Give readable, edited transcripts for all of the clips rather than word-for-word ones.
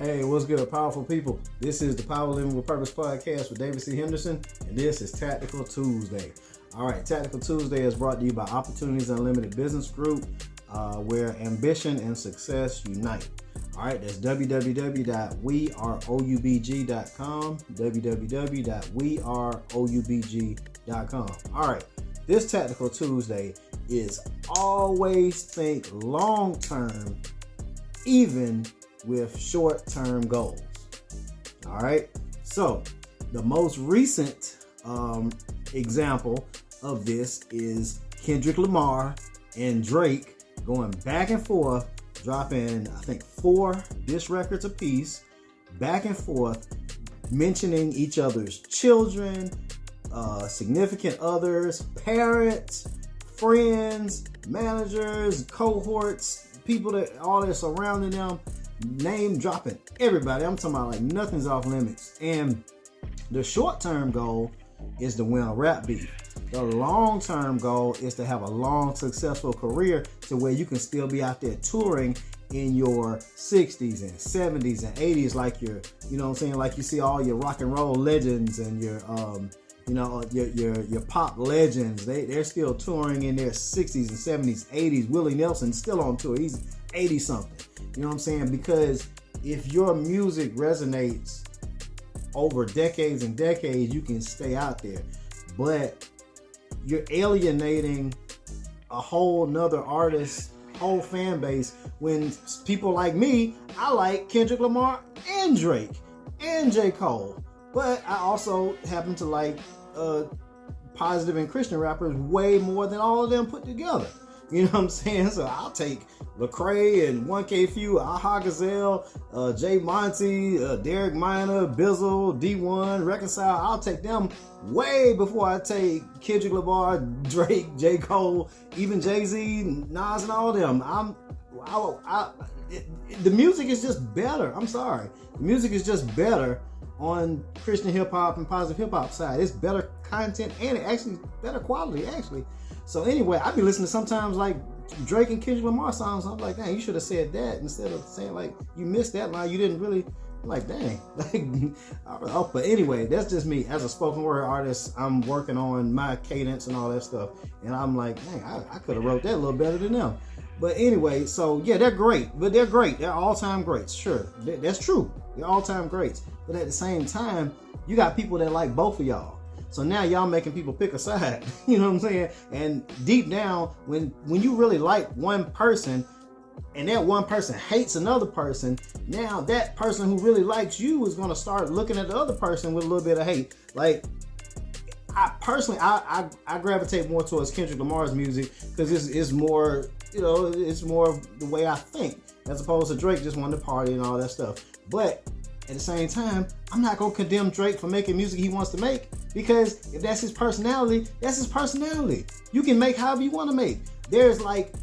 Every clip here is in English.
Hey, what's good, powerful people? This is the Power Living with Purpose podcast with David C. Henderson, and this is Tactical Tuesday. All right, Tactical Tuesday is brought to you by Opportunities Unlimited Business Group, where ambition and success unite. All right, that's www.weareoubg.com, www.weareoubg.com. All right, this Tactical Tuesday is always think long-term, even with short-term goals. All right, so the most recent example of this is Kendrick Lamar and Drake going back and forth, dropping I think 4 diss records apiece, back and forth, mentioning each other's children, significant others, parents, friends, managers, cohorts, people that all that surrounding them, name dropping everybody. I'm talking about like nothing's off limits. And the short-term goal is to win a rap beef. The long-term goal is to have a long, successful career to where you can still be out there touring in your 60s and 70s and 80s, like your, you know what I'm saying, like you see all your rock and roll legends and your your pop legends. They're still touring in their 60s and 70s, 80s. Willie Nelson still on tour. He's 80 something. You know what I'm saying? Because if your music resonates over decades and decades, you can stay out there. But you're alienating a whole nother artist, whole fan base, when people like me, I like Kendrick Lamar and Drake and J. Cole. But I also happen to like positive and Christian rappers way more than all of them put together. You know what I'm saying? So I'll take Lecrae and 1K Phew, Aha Gazelle, Jay Monty, Derek Minor, Bizzle, D1, Reconcile. I'll take them way before I take Kendrick Lamar, Drake, J. Cole, even Jay-Z, Nas, and all of them. The music is just better. I'm sorry. The music is just better on Christian hip hop and positive hip hop side. It's better content and it actually better quality actually. So anyway, I be listening to sometimes like Drake and Kendrick Lamar songs. I'm like, dang, you should have said that instead of saying like you missed that line. You didn't really. I'm like, dang. But anyway, that's just me as a spoken word artist. I'm working on my cadence and all that stuff, and I'm like, dang, I could have wrote that a little better than them. But anyway, so yeah, they're great. But they're great. They're all-time greats. Sure, that's true. They're all-time greats. But at the same time, you got people that like both of y'all. So now y'all making people pick a side. You know what I'm saying? And deep down, when you really like one person and that one person hates another person, now that person who really likes you is going to start looking at the other person with a little bit of hate. Like, I personally, I gravitate more towards Kendrick Lamar's music because it's more, it's more of the way I think, as opposed to Drake just wanting to party and all that stuff. But at the same time, I'm not going to condemn Drake for making music he wants to make, because if that's his personality, that's his personality. You can make however you want to make. There's like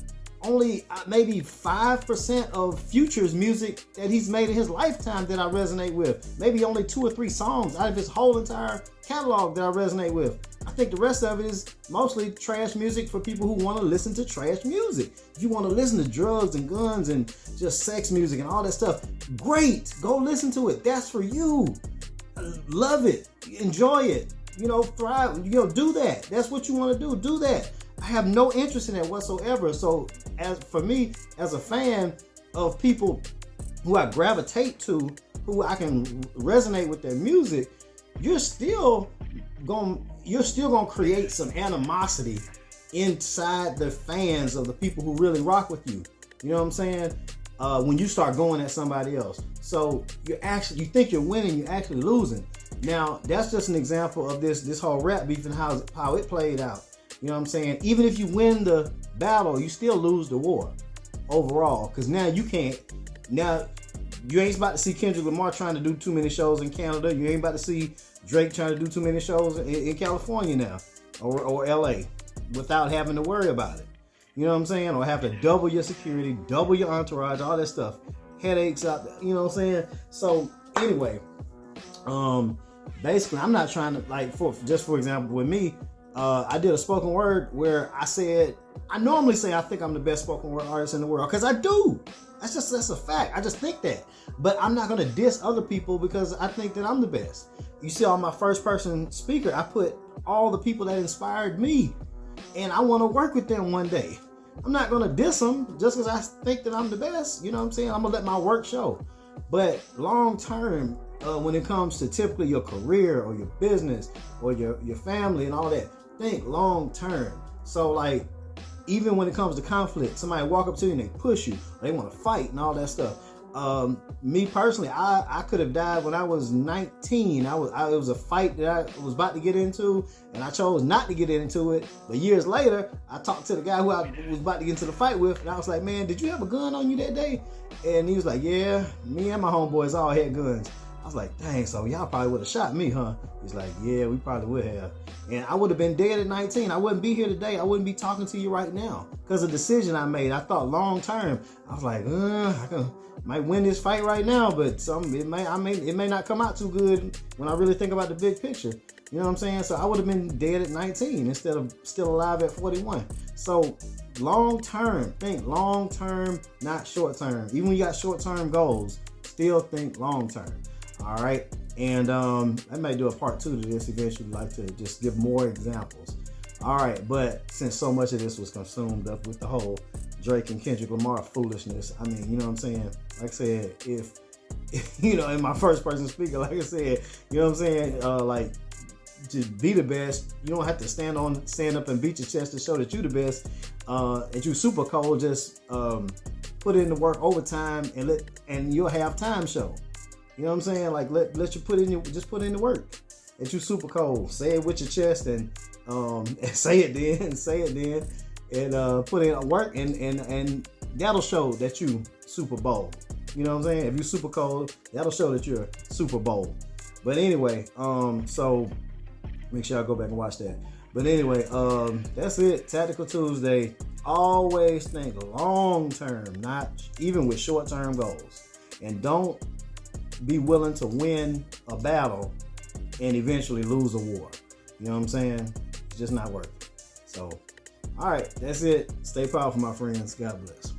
only maybe 5% of Future's music that he's made in his lifetime that I resonate with. Maybe only 2 or 3 songs out of his whole entire catalog that I resonate with. I think the rest of it is mostly trash music for people who want to listen to trash music. If you want to listen to drugs and guns and just sex music and all that stuff, great. Go listen to it. That's for you. Love it. Enjoy it. Thrive. Do that. That's what you want to do. Do that. I have no interest in that whatsoever. So as for me, as a fan of people who I gravitate to, who I can resonate with their music, you're still gonna create some animosity inside the fans of the people who really rock with you. You know what I'm saying? When you start going at somebody else. So you think you're winning, you're actually losing. Now, that's just an example of this whole rap beef and how it played out. You know what I'm saying? Even if you win the battle, you still lose the war overall. Because now you ain't about to see Kendrick Lamar trying to do too many shows in Canada. You ain't about to see Drake trying to do too many shows in California now or LA without having to worry about it. You know what I'm saying? Or have to double your security, double your entourage, all that stuff. Headaches out there, you know what I'm saying? So anyway, basically I'm not trying to, like, for example with me, I did a spoken word where I normally say I think I'm the best spoken word artist in the world, because I do. That's a fact. I just think that. But I'm not gonna diss other people because I think that I'm the best. You see, on my first person speaker, I put all the people that inspired me, and I want to work with them one day. I'm not gonna diss them just because I think that I'm the best. You know what I'm saying? I'm gonna let my work show. But long term, when it comes to typically your career or your business or your family and all that, think long term. So like, even when it comes to conflict, somebody walk up to you and they push you, or they want to fight and all that stuff. Me personally, I could have died when I was 19. It was a fight that I was about to get into, and I chose not to get into it. But years later, I talked to the guy who I was about to get into the fight with, and I was like, man, did you have a gun on you that day? And he was like, yeah, me and my homeboys all had guns. I was like, dang, so y'all probably would have shot me, huh? He's like, yeah, we probably would have. And I would have been dead at 19. I wouldn't be here today. I wouldn't be talking to you right now because of the decision I made. I thought long term. I was like, might win this fight right now, but it may not come out too good when I really think about the big picture. You know what I'm saying? So I would have been dead at 19 instead of still alive at 41. So long term, think long term, not short term. Even when you got short term goals, still think long term. All right. And I might do a part 2 to this eventually, like to just give more examples. All right. But since so much of this was consumed up with the whole Drake and Kendrick Lamar foolishness, I mean, you know what I'm saying? Like I said, if you know, in my first person speaker, like I said, you know what I'm saying? Like, to be the best, you don't have to stand up and beat your chest to show that you the best. And you super cold, just put in the work overtime and you'll have time show. You know what I'm saying? Like let you put in the work. And you super cold. Say it with your chest and say it then and put in work and that'll show that you super bold. You know what I'm saying? If you super cold, that'll show that you're super bold. But anyway, so make sure I go back and watch that. But anyway, that's it. Tactical Tuesday. Always think long term, not even with short term goals. And don't be willing to win a battle and eventually lose a war. You know what I'm saying? It's just not worth it. So, all right, that's it. Stay powerful, my friends. God bless.